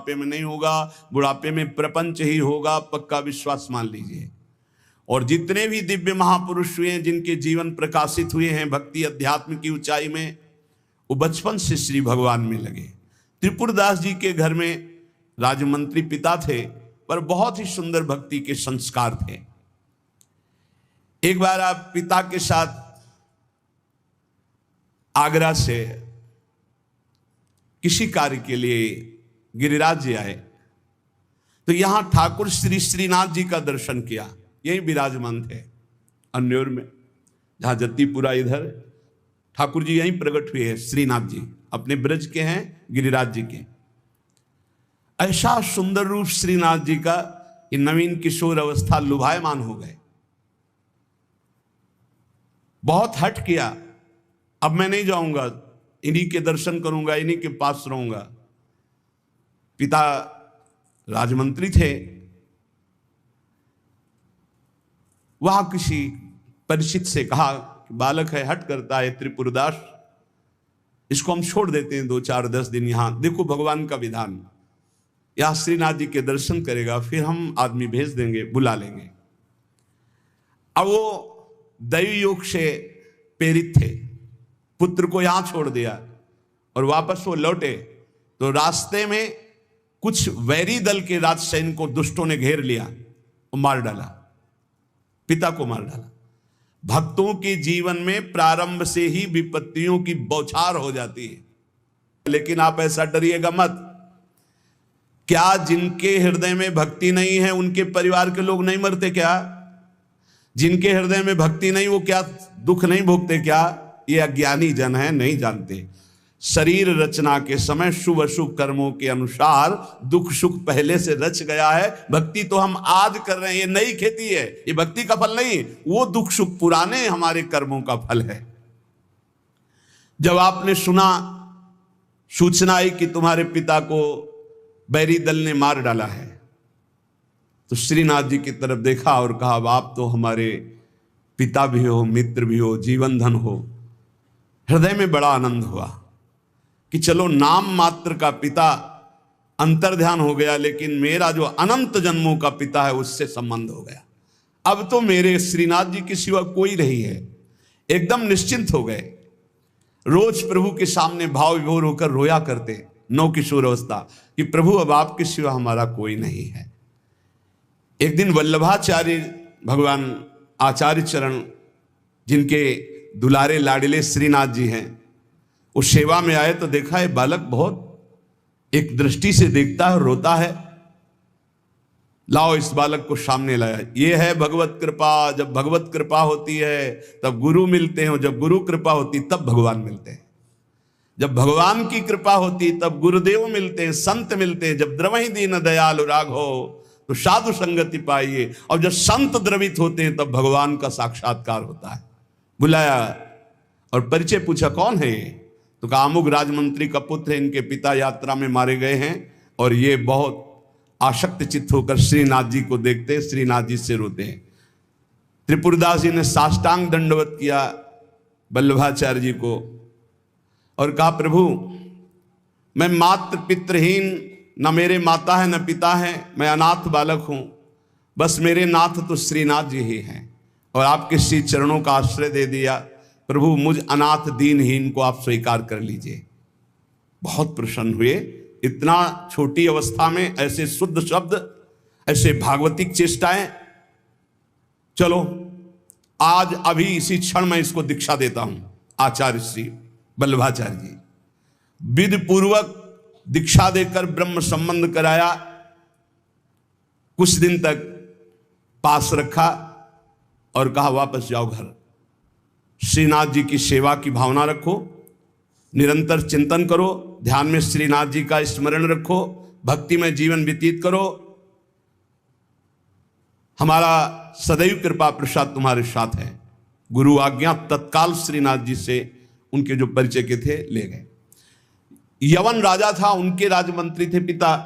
बुढ़ापे में नहीं होगा, बुढ़ापे में प्रपंच ही होगा, पक्का विश्वास मान लीजिए। और जितने भी दिव्य महापुरुष हुए हैं, जिनके जीवन प्रकाशित हुए हैं भक्ति अध्यात्म की ऊंचाई में, वो बचपन से श्री भगवान में लगे। त्रिपुरदास जी के घर में राजमंत्री पिता थे, पर बहुत ही सुंदर भक्ति के संस्कार थे। एक बार आप पिता के साथ आगरा से किसी कार्य के लिए गिरिराज जी आए, तो यहां ठाकुर श्री श्रीनाथ जी का दर्शन किया। यही विराजमान थे अन्योर में, जहां जत्तीपुरा इधर ठाकुर जी यहीं प्रकट हुए हैं। श्रीनाथ जी अपने ब्रज के हैं, गिरिराज जी के। ऐसा सुंदर रूप श्रीनाथ जी का, ये नवीन किशोर अवस्था लुभायमान हो गए। बहुत हट किया, अब मैं नहीं जाऊंगा, इन्हीं के दर्शन करूंगा, इन्हीं के पास रहूंगा। पिता राजमंत्री थे, वहां किसी परिचित से कहा, बालक है, हट करता है त्रिपुरदास, इसको हम छोड़ देते हैं 2-4-10 दिन यहां। देखो भगवान का विधान, यहां श्रीनाथ जी के दर्शन करेगा, फिर हम आदमी भेज देंगे, बुला लेंगे। अब वो दैवी योग से प्रेरित थे, पुत्र को यहां छोड़ दिया और वापस वो लौटे तो रास्ते में कुछ वैरी दल के राज सैनिकों दुष्टों ने घेर लिया और मार डाला, पिता को मार डाला। भक्तों के जीवन में प्रारंभ से ही विपत्तियों की बौछार हो जाती है, लेकिन आप ऐसा डरिएगा मत। क्या जिनके हृदय में भक्ति नहीं है उनके परिवार के लोग नहीं मरते क्या? जिनके हृदय में भक्ति नहीं वो क्या दुख नहीं भोगते क्या? ये अज्ञानी जन है, नहीं जानते। शरीर रचना के समय शुभ अशुभ कर्मों के अनुसार दुख सुख पहले से रच गया है। भक्ति तो हम आज कर रहे हैं, ये नई खेती है, ये भक्ति का फल नहीं। वो दुख सुख पुराने हमारे कर्मों का फल है। जब आपने सुना, सूचना आई कि तुम्हारे पिता को बैरी दल ने मार डाला है, तो श्रीनाथ जी की तरफ देखा और कहा, आप तो हमारे पिता भी हो, मित्र भी हो, जीवन धन हो। हृदय में बड़ा आनंद हुआ कि चलो नाम मात्र का पिता अंतर्ध्यान हो गया, लेकिन मेरा जो अनंत जन्मों का पिता है उससे संबंध हो गया। अब तो मेरे श्रीनाथ जी के सिवा कोई नहीं है। एकदम निश्चिंत हो गए। रोज प्रभु के सामने भाव विभोर होकर रोया करते, नौ किशोर अवस्था, कि प्रभु अब आपके सिवा हमारा कोई नहीं है। एक दिन वल्लभाचार्य भगवान आचार्य चरण, जिनके दुलारे लाडिले श्रीनाथ जी हैं, वो सेवा में आए तो देखा है बालक बहुत एक दृष्टि से देखता है, रोता है। लाओ इस बालक को सामने लाया। ये है भगवत कृपा। जब भगवत कृपा होती है तब गुरु मिलते हैं, जब गुरु कृपा होती तब भगवान मिलते हैं। जब भगवान की कृपा होती तब गुरुदेव मिलते हैं, संत मिलते हैं। जब द्रवहि दीन दयालु राघो तो साधु संगति पाइए। और जब संत द्रवित होते हैं तब भगवान का साक्षात्कार होता है। बुलाया और परिचय पूछा, कौन है ये? तो कहा, अमुक राजमंत्री का पुत्र है, इनके पिता यात्रा में मारे गए हैं और ये बहुत आसक्त चित्त होकर श्रीनाथ जी को देखते, श्रीनाथ जी से रोते हैं। त्रिपुरदास जी ने साष्टांग दंडवत किया वल्लभाचार्य जी को और कहा, प्रभु मैं मात्र पितृहीन, न मेरे माता है न पिता है, मैं अनाथ बालक हूं। बस मेरे नाथ तो श्रीनाथ जी ही हैं और आपके श्री चरणों का आश्रय दे दिया। प्रभु मुझ अनाथ दीनहीन को आप स्वीकार कर लीजिए। बहुत प्रसन्न हुए। इतना छोटी अवस्था में ऐसे शुद्ध शब्द, ऐसे भागवतिक चेष्टाएं। चलो आज अभी इसी क्षण मैं इसको दीक्षा देता हूं। आचार्य श्री वल्लभाचार्य जी विधि पूर्वक दीक्षा देकर ब्रह्म संबंध कराया। कुछ दिन तक पास रखा और कहा, वापस जाओ घर। श्रीनाथ जी की सेवा की भावना रखो, निरंतर चिंतन करो, ध्यान में श्रीनाथ जी का स्मरण रखो, भक्ति में जीवन व्यतीत करो। हमारा सदैव कृपा प्रसाद तुम्हारे साथ है। गुरु आज्ञा तत्काल श्रीनाथ जी से उनके जो परिचय के थे ले गए। यवन राजा था, उनके राजमंत्री थे पिता।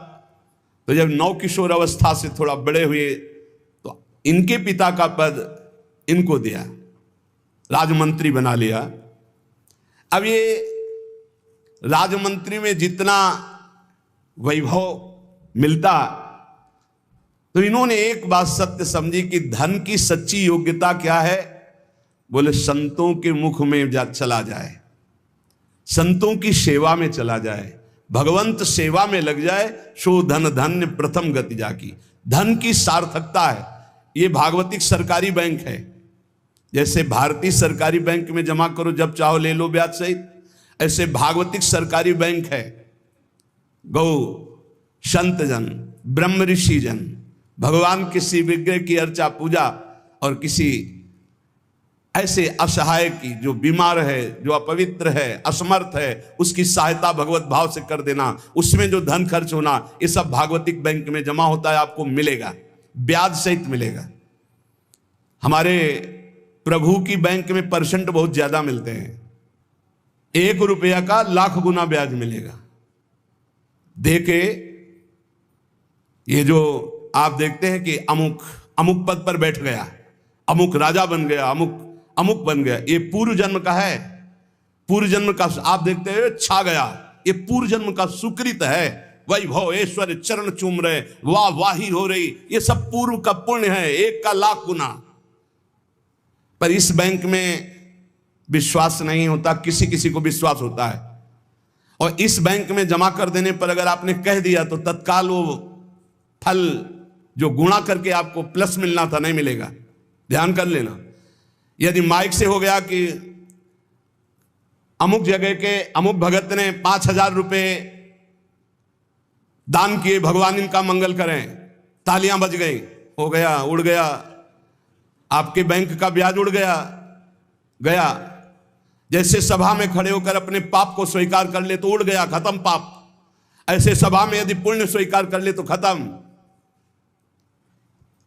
तो जब नौ किशोर अवस्था से थोड़ा बड़े हुए तो इनके पिता का पद इनको दिया, राजमंत्री बना लिया। अब ये राजमंत्री में जितना वैभव मिलता। तो इन्होंने एक बात सत्य समझी कि धन की सच्ची योग्यता क्या है, बोले संतों के मुख में चला जाए, संतों की सेवा में चला जाए, भगवंत सेवा में लग जाए, सो धन धन्य प्रथम गति जाकी। धन की सार्थकता है। ये भागवतिक सरकारी बैंक है, जैसे भारतीय सरकारी बैंक में जमा करो जब चाहो ले लो ब्याज सहित, ऐसे भागवतिक सरकारी बैंक है। गौ संत जन, ब्रह्म ऋषि जन, भगवान किसी विग्रह की अर्चा पूजा और किसी ऐसे असहाय की, जो बीमार है, जो अपवित्र है, असमर्थ है, उसकी सहायता भगवत भाव से कर देना, उसमें जो धन खर्च होना, ये सब भागवतिक बैंक में जमा होता है, आपको मिलेगा, ब्याज सहित मिलेगा। हमारे प्रभु की बैंक में परसेंट बहुत ज्यादा मिलते हैं, 1 रुपया का लाख गुना ब्याज मिलेगा। देखे ये जो आप देखते हैं कि अमुक अमुक पद पर बैठ गया, अमुक राजा बन गया, अमुक अमुक बन गया, ये पूर्व जन्म का है, पूर्व जन्म का आप देखते हैं छा गया, ये पूर्व जन्म का सुकृत है। वैभव ऐश्वर्य चरण चूम रहे, वाह वाही हो रही, ये सब पूर्व का पुण्य है, 1 का लाख गुना। पर इस बैंक में विश्वास नहीं होता, किसी किसी को विश्वास होता है, और इस बैंक में जमा कर देने पर अगर आपने कह दिया तो तत्काल वो फल जो गुणा करके आपको प्लस मिलना था नहीं मिलेगा। ध्यान कर लेना। यदि माइक से हो गया कि अमुक जगह के अमुक भगत ने 5,000 रुपए दान किए, भगवान इनका मंगल करें, तालियां बज गई, हो गया, उड़ गया, आपके बैंक का ब्याज उड़ गया गया। जैसे सभा में खड़े होकर अपने पाप को स्वीकार कर ले तो उड़ गया, खत्म पाप। ऐसे सभा में यदि पुण्य स्वीकार कर ले तो खत्म।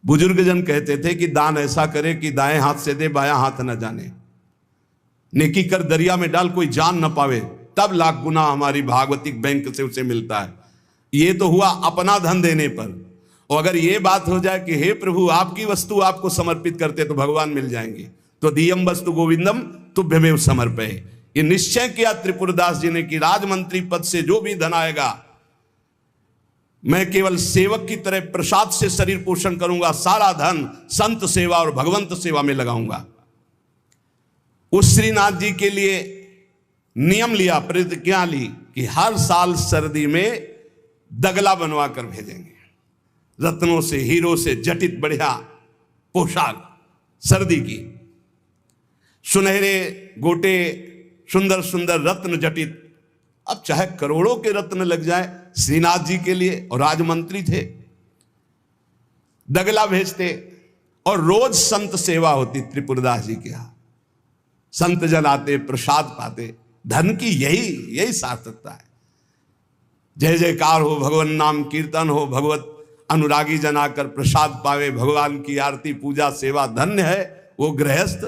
बुजुर्ग जन कहते थे कि दान ऐसा करे कि दाएं हाथ से दे, बायां हाथ न जाने, नेकी कर दरिया में डाल कोई जान न पावे, तब लाख गुना हमारी भागवतिक बैंक से उसे मिलता है। ये तो हुआ अपना धन देने पर, और अगर ये बात हो जाए कि हे प्रभु आपकी वस्तु आपको समर्पित करते तो भगवान मिल जाएंगे, तो दियम वस्तु गोविंदम तुभ्यमेव समर्पये। ये निश्चय किया त्रिपुरदास जी ने कि राजमंत्री पद से जो भी धन आएगा मैं केवल सेवक की तरह प्रसाद से शरीर पोषण करूंगा, सारा धन संत सेवा और भगवंत सेवा में लगाऊंगा। उस श्रीनाथ जी के लिए नियम लिया, प्रतिज्ञा ली कि हर साल सर्दी में दगला बनवा कर भेजेंगे, रत्नों से हीरो से जटित बढ़िया पोशाक सर्दी की, सुनहरे गोटे सुंदर सुंदर रत्न जटित। अब चाहे करोड़ों के रत्न लग जाए श्रीनाथ जी के लिए, और राजमंत्री थे, दगला भेजते, और रोज संत सेवा होती त्रिपुरदास जी के यहां, संत जन आते, प्रसाद पाते। धन की यही सार्थकता है। जय जयकार हो, भगवान नाम कीर्तन हो, भगवत अनुरागी जन आकर प्रसाद पावे, भगवान की आरती पूजा सेवा। धन्य है वो गृहस्थ,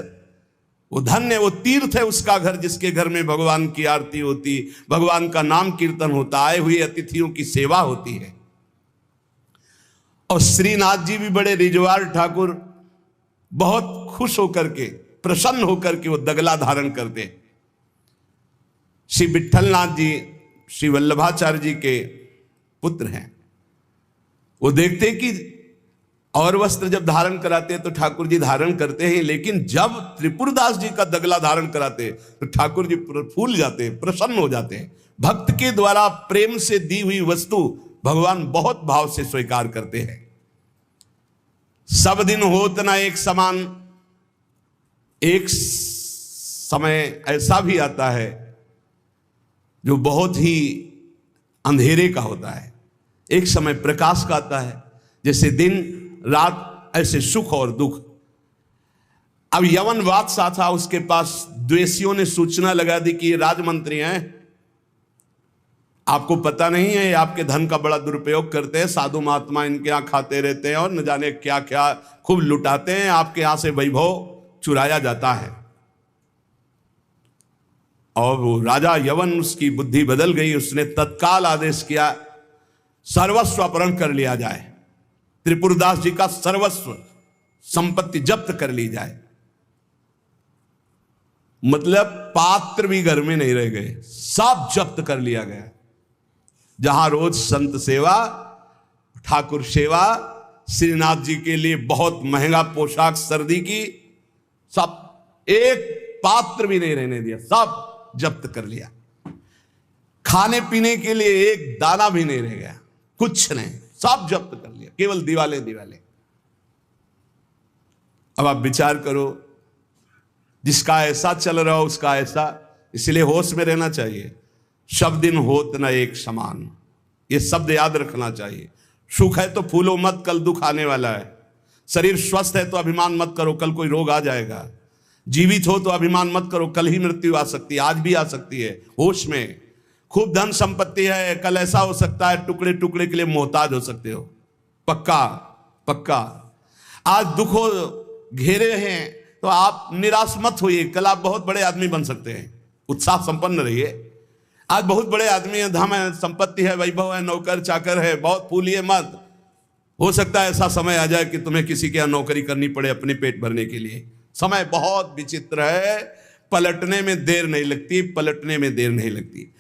वो धन्य, वो तीर्थ है उसका घर जिसके घर में भगवान की आरती होती, भगवान का नाम कीर्तन होता, आए हुए अतिथियों की सेवा होती है। और श्रीनाथ जी भी बड़े रिजवार ठाकुर, बहुत खुश होकर के, प्रसन्न होकर के वो दगला धारण करते। श्री विठलनाथ जी श्री वल्लभाचार्य जी के पुत्र हैं। वो देखते कि और वस्त्र जब धारण कराते तो ठाकुर जी धारण करते हैं, लेकिन जब त्रिपुरदास जी का दगला धारण कराते तो ठाकुर जी फूल जाते, प्रसन्न हो जाते हैं। भक्त के द्वारा प्रेम से दी हुई वस्तु भगवान बहुत भाव से स्वीकार करते हैं। सब दिन होत ना एक समान, एक समय ऐसा भी आता है जो बहुत ही अंधेरे का होता है, एक समय प्रकाश का आता है। जैसे दिन रात ऐसे सुख और दुख। अब यवन बादशाह था, उसके पास द्वेषियों ने सूचना लगा दी कि ये राजमंत्री हैं, आपको पता नहीं है, ये आपके धन का बड़ा दुरुपयोग करते हैं, साधु महात्मा इनके यहाँ खाते रहते हैं और न जाने क्या क्या खूब लुटाते हैं, आपके यहाँ से वैभव चुराया जाता है। और वो राजा यवन, उसकी बुद्धि बदल गई, उसने तत्काल आदेश किया सर्वस्व अपहरण कर लिया जाए, त्रिपुरदास जी का सर्वस्व संपत्ति जब्त कर ली जाए। मतलब पात्र भी घर में नहीं रह गए, सब जब्त कर लिया गया। जहां रोज संत सेवा, ठाकुर सेवा, श्रीनाथ जी के लिए बहुत महंगा पोशाक सर्दी की, सब एक पात्र भी नहीं रहने दिया, सब जब्त कर लिया। खाने पीने के लिए एक दाना भी नहीं रह गया, कुछ नहीं, सब जब्त कर लिया, केवल दिवाले दिवाले। अब आप विचार करो, जिसका ऐसा चल रहा हो उसका ऐसा, इसलिए होश में रहना चाहिए। सब दिन होत न एक समान, ये शब्द याद रखना चाहिए। सुख है तो फूलो मत, कल दुख आने वाला है। शरीर स्वस्थ है तो अभिमान मत करो, कल कोई रोग आ जाएगा। जीवित हो तो अभिमान मत करो, कल ही मृत्यु आ सकती है, आज भी आ सकती है। होश में, खूब धन संपत्ति है, कल ऐसा हो सकता है टुकड़े टुकड़े के लिए मोहताज हो सकते हो, पक्का पक्का। आज दुखों घेरे हैं तो आप निराश मत होइए, कल आप बहुत बड़े आदमी बन सकते हैं। उत्साह संपन्न रहिए। आज बहुत बड़े आदमी है, धन है, संपत्ति है, वैभव है, नौकर चाकर है, बहुत फूलिए मत। हो सकता है ऐसा समय आ जाए कि तुम्हें किसी के यहाँ नौकरी करनी पड़े अपने पेट भरने के लिए। समय बहुत विचित्र है, पलटने में देर नहीं लगती, पलटने में देर नहीं लगती।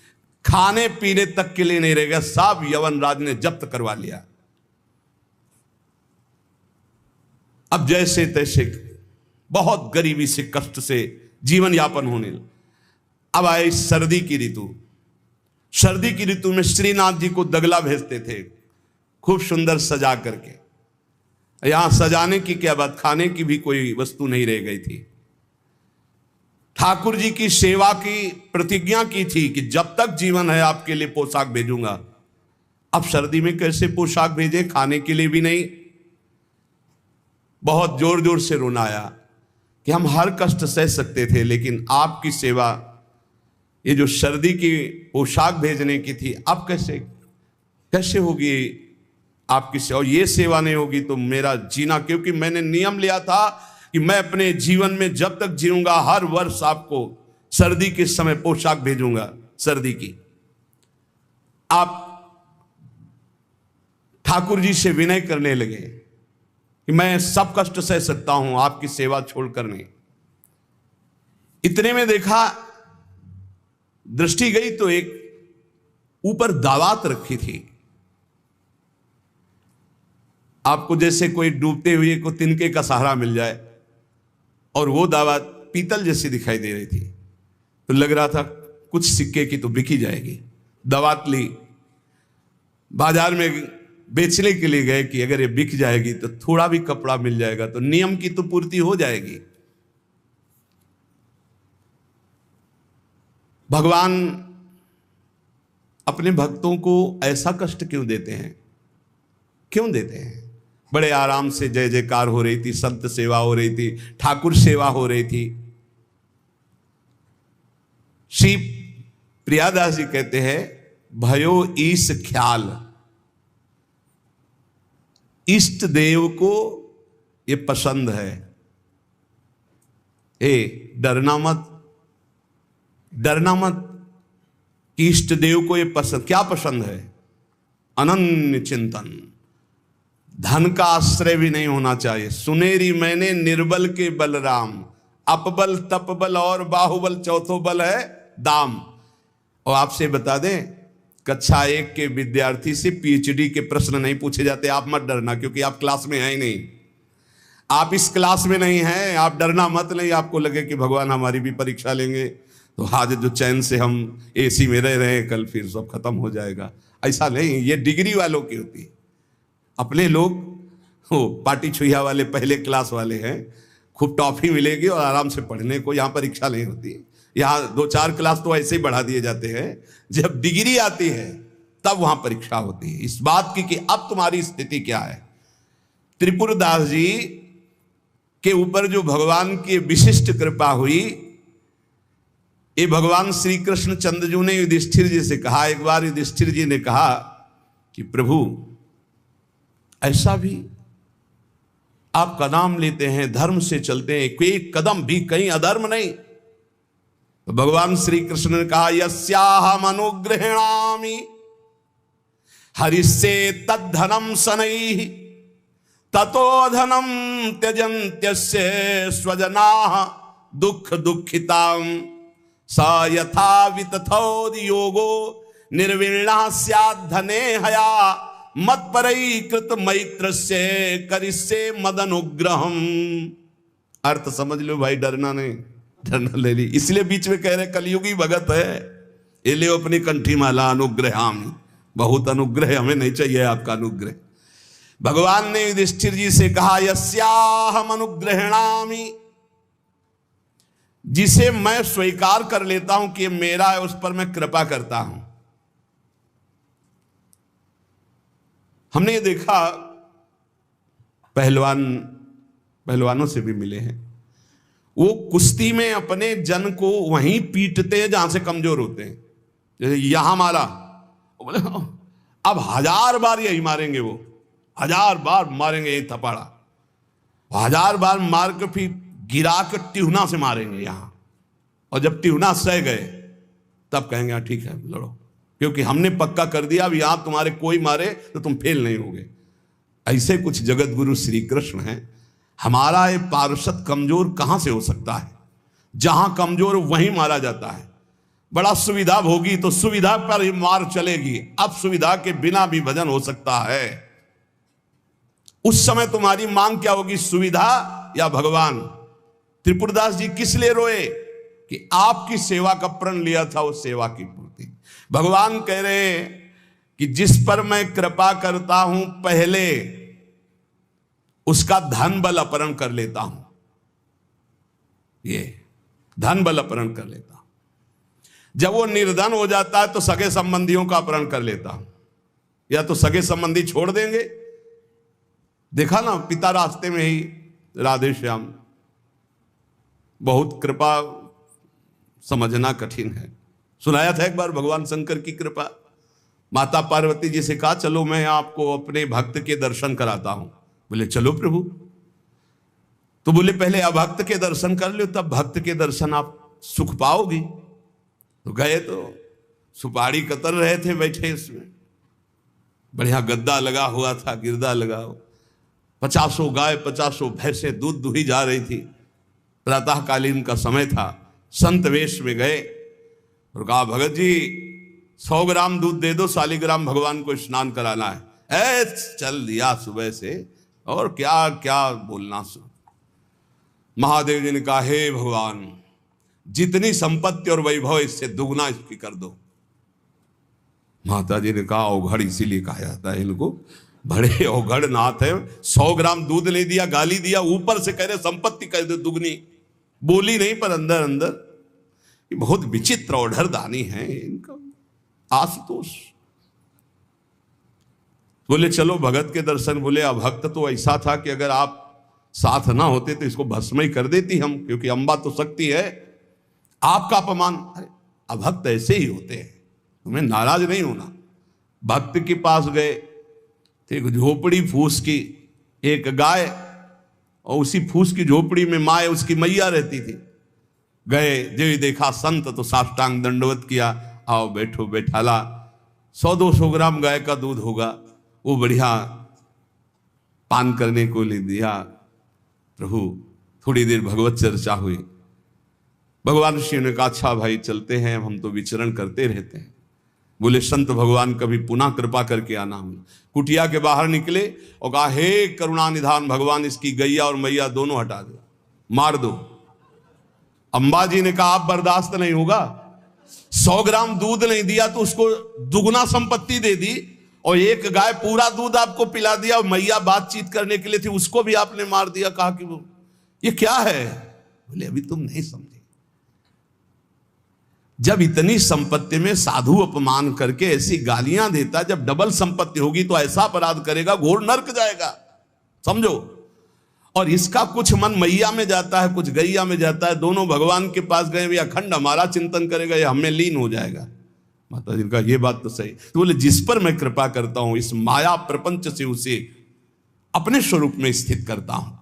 खाने पीने तक के लिए नहीं रहेगा, सब यवन राज ने जब्त करवा लिया। अब जैसे तैसे बहुत गरीबी से, कष्ट से जीवन यापन होने लगा। अब आए सर्दी की ऋतु। सर्दी की ऋतु में श्रीनाथ जी को दगला भेजते थे, खूब सुंदर सजा करके। यहां सजाने की क्या बात, खाने की भी कोई वस्तु नहीं रह गई थी। ठाकुर जी की सेवा की प्रतिज्ञा की थी कि जब तक जीवन है आपके लिए पोशाक भेजूंगा। अब सर्दी में कैसे पोशाक भेजे, खाने के लिए भी नहीं। बहुत जोर जोर से रोना आया कि हम हर कष्ट सह सकते थे, लेकिन आपकी सेवा, ये जो सर्दी की पोशाक भेजने की थी, अब कैसे होगी आपकी सेवा। और ये सेवा नहीं होगी तो मेरा जीना, क्योंकि मैंने नियम लिया था कि मैं अपने जीवन में जब तक जीऊंगा हर वर्ष आपको सर्दी के समय पोशाक भेजूंगा सर्दी की। आप ठाकुर जी से विनय करने लगे कि मैं सब कष्ट सह सकता हूं, आपकी सेवा छोड़कर नहीं। इतने में देखा, दृष्टि गई तो एक ऊपर दावात रखी थी। आपको जैसे कोई डूबते हुए को तिनके का सहारा मिल जाए, और वो दावत पीतल जैसी दिखाई दे रही थी, तो लग रहा था कुछ सिक्के की तो बिकी जाएगी। दावत ली, बाजार में बेचने के लिए गए कि अगर ये बिक जाएगी तो थोड़ा भी कपड़ा मिल जाएगा तो नियम की तो पूर्ति हो जाएगी। भगवान अपने भक्तों को ऐसा कष्ट क्यों देते हैं, क्यों देते हैं। बड़े आराम से जय जयकार हो रही थी, संत सेवा हो रही थी, ठाकुर सेवा हो रही थी। श्री प्रियादास जी कहते हैं, भयो ईश ख्याल, इष्ट देव को ये पसंद है। डरना मत, डरना मत कि इष्ट देव को ये पसंद, क्या पसंद है, अनन्य चिंतन। धन का आश्रय भी नहीं होना चाहिए। सुनेरी मैंने निर्बल के बलराम, अपबल तपबल और बाहुबल, चौथो बल है दाम। और आपसे बता दें, कक्षा 1 के विद्यार्थी से PhD के प्रश्न नहीं पूछे जाते। आप मत डरना, क्योंकि आप क्लास में हैं ही नहीं, आप इस क्लास में नहीं हैं। आप डरना मत। नहीं आपको लगे कि भगवान हमारी भी परीक्षा लेंगे तो आज जो चैन से हम AC में रह रहे हैं, कल फिर सब खत्म हो जाएगा, ऐसा नहीं। ये डिग्री वालों की होती है। अपने लोग वो पार्टी छुइया वाले पहले क्लास वाले हैं, खूब टॉफी मिलेगी और आराम से पढ़ने को। यहाँ परीक्षा नहीं होती, यहाँ 2-4 क्लास तो ऐसे ही बढ़ा दिए जाते हैं। जब डिग्री आती है तब वहां परीक्षा होती है, इस बात की कि अब तुम्हारी स्थिति क्या है। त्रिपुरदास जी के ऊपर जो भगवान की विशिष्ट कृपा हुई, ये भगवान श्री कृष्ण चंद्रजू ने युधिष्ठिर जी से कहा। एक बार युधिष्ठिर जी ने कहा कि प्रभु, ऐसा भी आपका नाम लेते हैं, धर्म से चलते हैं, कोई कदम भी कहीं अधर्म नहीं। तो भगवान श्री कृष्ण ने कहा, यस्याहम अनुग्रहणामि हरिस्ये तद्धनम शनैः ततो धनम त्यजन्त्यस्य स्वजनाः दुख दुःखितां स यथा वितथोद योगो निर्विण्णः स्यात् धने हया मत परई कृत मैत्र से करिष्ये मद अनुग्रहम। अर्थ समझ लो भाई, डरना नहीं, डरना ले ली। इसलिए बीच में कह रहे कलयुगी भगत है, ये ले अपनी कंठी माला अनुग्रहामी। बहुत अनुग्रह, हमें नहीं चाहिए आपका अनुग्रह। भगवान ने युधिष्ठिर जी से कहा यस्याहम अनुग्रहणामि, जिसे मैं स्वीकार कर लेता हूं कि ये मेरा है, उस पर मैं कृपा करता हूं। हमने ये देखा, पहलवानों से भी मिले हैं, वो कुश्ती में अपने जन को वहीं पीटते हैं जहां से कमजोर होते हैं। जैसे यहां मारा, बोले अब 1000 बार यही मारेंगे, वो 1000 बार मारेंगे यही थपाड़ा, 1000 बार मार के फिर गिरा के टिहुना से मारेंगे यहां, और जब टिहुना सह गए तब कहेंगे हाँ ठीक है लड़ो, क्योंकि हमने पक्का कर दिया अब यहां तुम्हारे कोई मारे तो तुम फेल नहीं होगे। ऐसे कुछ जगत गुरु श्री कृष्ण हैं। हमारा ये पार्षद कमजोर कहां से हो सकता है? जहां कमजोर वहीं मारा जाता है। बड़ा सुविधा होगी तो सुविधा पर ही मार चलेगी, अब सुविधा के बिना भी भजन हो सकता है। उस समय तुम्हारी मांग क्या होगी, सुविधा या भगवान? त्रिपुरदास जी किस लिए रोए? कि आपकी सेवा का प्रण लिया था, उस सेवा की पूर्ति। भगवान कह रहे कि जिस पर मैं कृपा करता हूं पहले उसका धन बल अपहरण कर लेता हूं, ये धन बल अपहरण कर लेता हूं। जब वो निर्धन हो जाता है तो सगे संबंधियों का अपहरण कर लेता हूं, या तो सगे संबंधी छोड़ देंगे। देखा ना, पिता रास्ते में ही राधे श्याम। बहुत कृपा समझना कठिन है। सुनाया था एक बार भगवान शंकर की कृपा। माता पार्वती जी से कहा चलो मैं आपको अपने भक्त के दर्शन कराता हूं। बोले चलो प्रभु। तो बोले पहले अभक्त के दर्शन कर लो, तब भक्त के दर्शन आप सुख पाओगी। तो गए तो सुपारी कतर रहे थे बैठे, इसमें बढ़िया गद्दा लगा हुआ था, गिरदा लगा हुआ, 50 गाय 50 भैंसे दूध दुही जा रही थी। प्रातःकालीन का समय था। संत वेश में गए और कहा भगत जी 100 ग्राम दूध दे दो, शालिग्राम भगवान को स्नान कराना है। चल दिया सुबह से, और क्या क्या बोलना। महादेव जी ने कहा हे भगवान, जितनी संपत्ति और वैभव इससे दुगना इसकी कर दो। माता जी ने कहा औघड़ इसीलिए कहा जाता है इनको, बड़े औघड़ नाथ है। 100 ग्राम दूध ले दिया, गाली दिया, ऊपर से कह रहे संपत्ति कर दो दुगनी। बोली नहीं पर अंदर अंदर ये बहुत विचित्र औढ़र दानी है इनका। आशुतोष बोले चलो भगत के दर्शन। बोले अभक्त तो ऐसा था कि अगर आप साथ ना होते तो इसको भस्म ही कर देती हम, क्योंकि अंबा तो शक्ति है। आपका अपमान। अरे अभक्त ऐसे ही होते हैं, तुम्हें नाराज नहीं होना। भक्त के पास गए, एक झोपड़ी फूस की, एक गाय, और उसी फूस की झोपड़ी में माँ उसकी मैया रहती थी। गए, जो देखा संत तो साष्टांग दंडवत किया, आओ बैठो बैठाला। 100-200 ग्राम गाय का दूध होगा, वो बढ़िया पान करने को ले दिया। प्रभु थोड़ी देर भगवत चर्चा हुई। भगवान शिव ने कहा अच्छा भाई चलते हैं, हम तो विचरण करते रहते हैं। बोले संत भगवान कभी पुनः कृपा करके आना। हम कुटिया के बाहर निकले और कहा हे करुणा निधान भगवान, इसकी गैया और मैया दोनों हटा दो, मार दो। अंबा जी ने कहा आप बर्दाश्त नहीं होगा। 100 ग्राम दूध नहीं दिया तो उसको दुगना संपत्ति दे दी, और एक गाय पूरा दूध आपको पिला दिया, और मैया बातचीत करने के लिए थी उसको भी आपने मार दिया। कहा कि वो ये क्या है? बोले अभी तुम नहीं समझे। जब इतनी संपत्ति में साधु अपमान करके ऐसी गालियां देता, जब डबल संपत्ति होगी तो ऐसा अपराध करेगा घोर नरक जाएगा, समझो। और इसका कुछ मन मैया में जाता है, कुछ गैया में जाता है। दोनों भगवान के पास गए, ये अखंड हमारा चिंतन करेगा, ये हमें लीन हो जाएगा। माता जी का ये बात तो सही। तो बोले जिस पर मैं कृपा करता हूं, इस माया प्रपंच से उसे अपने स्वरूप में स्थित करता हूं।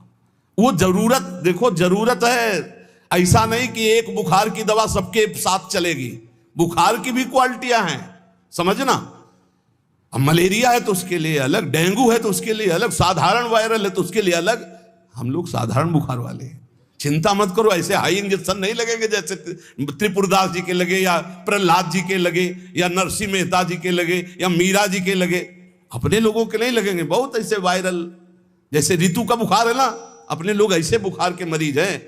वो जरूरत देखो, जरूरत है। ऐसा नहीं कि एक बुखार की दवा सबके साथ चलेगी। बुखार की भी क्वालिटियां हैं, समझना। अब मलेरिया है तो उसके लिए अलग, डेंगू है तो उसके लिए अलग, साधारण वायरल है तो उसके लिए अलग। हम लोग साधारण बुखार वाले हैं, चिंता मत करो। ऐसे हाई इंजेक्शन नहीं लगेंगे जैसे त्रिपुरदास जी के लगे, या प्रहलाद जी के लगे, या नरसिंह मेहता जी के लगे, या मीरा जी के लगे। अपने लोगों के नहीं लगेंगे। बहुत ऐसे वायरल, जैसे ऋतु का बुखार है ना, अपने लोग ऐसे बुखार के मरीज हैं,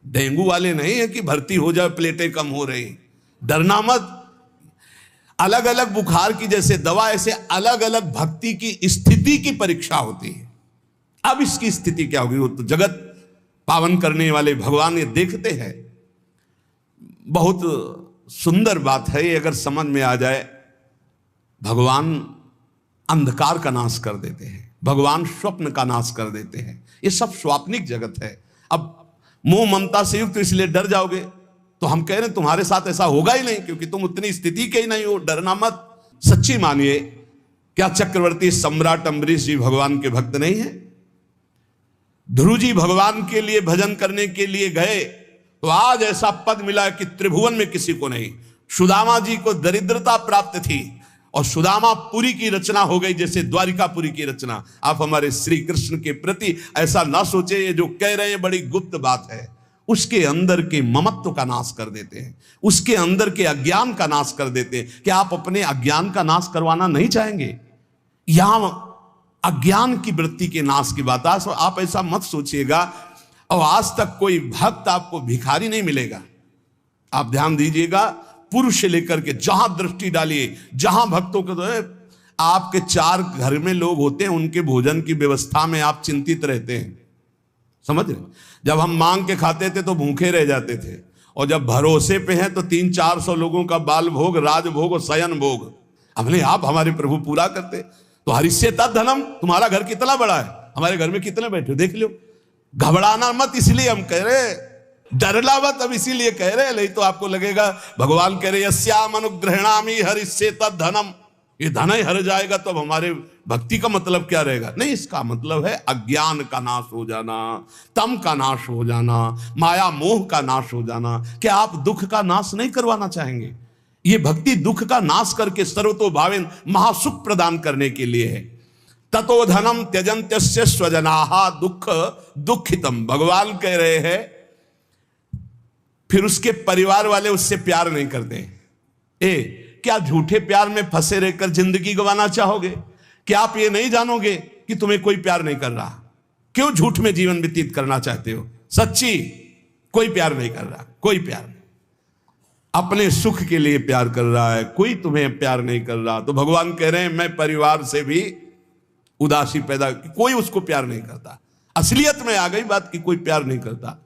डेंगू वाले नहीं है कि भर्ती हो जाए प्लेटें कम हो रही। डरना मत। अलग अलग बुखार की जैसे दवा, ऐसे अलग अलग भक्ति की स्थिति की परीक्षा होती है। अब इसकी स्थिति क्या होगी, वो तो जगत पावन करने वाले भगवान ये देखते हैं। बहुत सुंदर बात है ये, अगर समझ में आ जाए। भगवान अंधकार का नाश कर देते हैं, भगवान स्वप्न का नाश कर देते हैं। ये सब स्वाप्निक जगत है। अब मोह ममता से युक्त इसलिए डर जाओगे, तो हम कह रहे हैं तुम्हारे साथ ऐसा होगा ही नहीं, क्योंकि तुम उतनी स्थिति के ही नहीं हो। डरना मत, सच्ची मानिए। क्या चक्रवर्ती सम्राट अम्बरीश जी भगवान के भक्त नहीं है? ध्रुव जी भगवान के लिए भजन करने के लिए गए तो आज ऐसा पद मिला कि त्रिभुवन में किसी को नहीं। सुदामा जी को दरिद्रता प्राप्त थी और सुदामापुरी की रचना हो गई, जैसे द्वारिकापुरी की रचना। आप हमारे श्री कृष्ण के प्रति ऐसा ना सोचे, ये जो कह रहे हैं बड़ी गुप्त बात है। उसके अंदर के ममत्व का नाश कर देते हैं, उसके अंदर के अज्ञान का नाश कर देते हैं। क्या आप अपने अज्ञान का नाश करवाना नहीं चाहेंगे? यहां अज्ञान की वृत्ति के नाश की बात। आप ऐसा मत सोचिएगा। और आज तक कोई भक्त आपको भिखारी नहीं मिलेगा। आप ध्यान दीजिएगा, पुरुष से लेकर के जहां दृष्टि डालिए, जहां भक्तों को, तो आपके 4 घर में लोग होते हैं, उनके भोजन की व्यवस्था में आप चिंतित रहते हैं। समझ रहे? जब हम मांग के खाते थे तो भूखे रह जाते थे, और जब भरोसे पे हैं तो 300-400 लोगों का बाल भोग, राजभोग और शयन भोग अपने आप हमारे प्रभु पूरा करते। तो हरिष्ये तद्धनम, तुम्हारा घर कितना बड़ा है, हमारे घर में कितने बैठे देख लो। घबराना मत, इसलिए हम कह रहे, डरला मत। अब इसीलिए कह रहे, नहीं तो आपको लगेगा भगवान कह रहे यस्याम अनुग्रहणामि हरिष्ये तद्धनम, ये धन ही हर जाएगा तो अब हमारे भक्ति का मतलब क्या रहेगा? नहीं, इसका मतलब है अज्ञान का नाश हो जाना, तम का नाश हो जाना, माया मोह का नाश हो जाना। क्या आप दुख का नाश नहीं करवाना चाहेंगे? ये भक्ति दुख का नाश करके सर्वतो भावेन महासुख प्रदान करने के लिए है। ततो धनम त्यजन्त्यस्य स्वजनाहा दुख दुखितम, भगवान कह रहे हैं। फिर उसके परिवार वाले उससे प्यार नहीं करते। क्या झूठे प्यार में फंसे रहकर जिंदगी गंवाना चाहोगे? क्या आप ये नहीं जानोगे कि तुम्हें कोई प्यार नहीं कर रहा? क्यों झूठ में जीवन व्यतीत करना चाहते हो? सच्ची, कोई प्यार नहीं कर रहा, कोई प्यार नहीं। अपने सुख के लिए प्यार कर रहा है, कोई तुम्हें प्यार नहीं कर रहा। तो भगवान कह रहे हैं मैं परिवार से भी उदासी पैदा, कोई उसको प्यार नहीं करता। असलियत में आ गई बात कि कोई प्यार नहीं करता।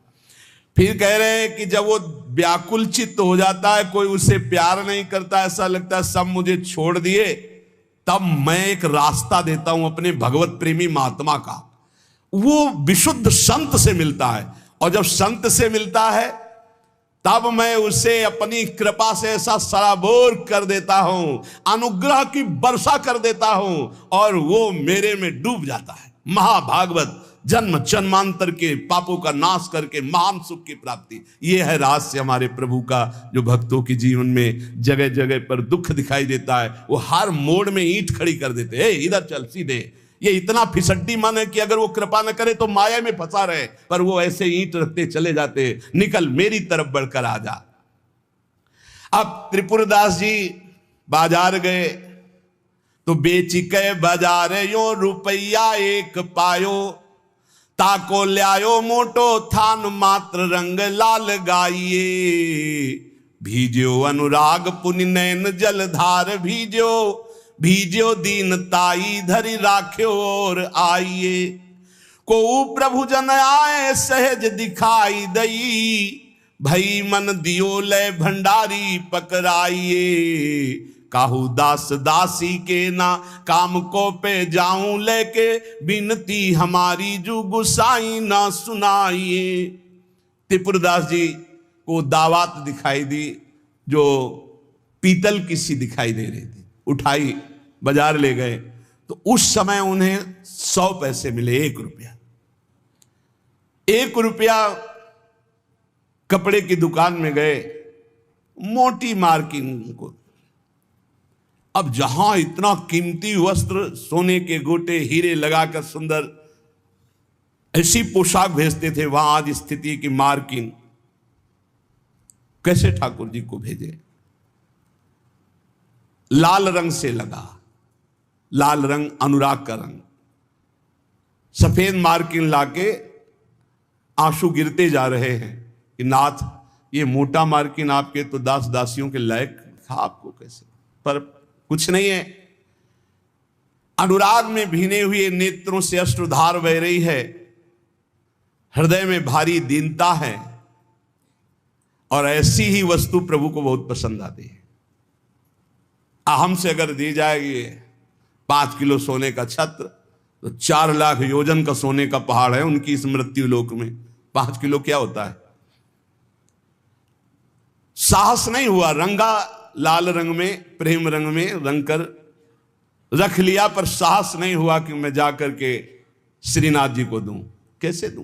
फिर कह रहे हैं कि जब वो व्याकुल चित्त हो जाता है, कोई उससे प्यार नहीं करता, ऐसा लगता है सब मुझे छोड़ दिए, तब मैं एक रास्ता देता हूं अपने भगवत प्रेमी महात्मा का। वो विशुद्ध संत से मिलता है, और जब संत से मिलता है तब मैं उसे अपनी कृपा से ऐसा सराबोर कर देता हूं, अनुग्रह की वर्षा कर देता हूं, और वो मेरे में डूब जाता है। महाभागवत, जन्म जन्मांतर के पापों का नाश करके महान सुख की प्राप्ति। ये है रहस्य हमारे प्रभु का, जो भक्तों के जीवन में जगह जगह पर दुख दिखाई देता है। वो हर मोड़ में ईंट खड़ी कर देते हैं, इधर चल सीधे। ये इतना फिसड्डी मन है कि अगर वो कृपा न करे तो माया में फंसा रहे, पर वो ऐसे ईंट रखते चले जाते, निकल मेरी तरफ बढ़कर आ जा। अब त्रिपुरदास जी बाजार गए तो बेच के बाजार यो रुपया एक पायो, ताको ल्यायो मोटो थान मात्र रंग लाल गाइए, भीजो अनुराग पुनि नैन जलधार भीजो, भीजो दीन ताई धरि राख्यो और आइए, को प्रभु जन आए सहज दिखाई दई, भई मन दियो ले भंडारी पकड़ाइए, काहू दास दासी के ना काम को पे जाऊं लेके, बिनती हमारी जो गुसाई ना सुनाइए। त्रिपुरदास जी को दावत दिखाई दी, जो पीतल की सी दिखाई दे रही थी, उठाई बाजार ले गए तो उस समय उन्हें 100 पैसे मिले, 1 रुपया। 1 रुपया कपड़े की दुकान में गए, मोटी मार्किंग को। अब जहां इतना कीमती वस्त्र, सोने के गोटे हीरे लगाकर सुंदर ऐसी पोशाक भेजते थे, वहां आज स्थिति की मार्किंग। कैसे ठाकुर जी को भेजे? लाल रंग से लगा, लाल रंग अनुराग का रंग, सफेद मार्किन लाके आंसू गिरते जा रहे हैं कि नाथ ये मोटा मार्किन आपके तो दास दासियों के लायक था, आपको कैसे, पर कुछ नहीं है। अनुराग में भीने हुए नेत्रों से अश्रुधार बह रही है, हृदय में भारी दीनता है, और ऐसी ही वस्तु प्रभु को बहुत पसंद आती है। हमसे अगर दी जाएगी 5 किलो सोने का छत्र, तो 4 लाख योजन का सोने का पहाड़ है उनकी इस मृत्यु लोक में। 5 किलो क्या होता है? साहस नहीं हुआ, रंगा लाल रंग में, प्रेम रंग में रंग कर रख लिया, पर साहस नहीं हुआ कि मैं जाकर के श्रीनाथ जी को दूं। कैसे दूं?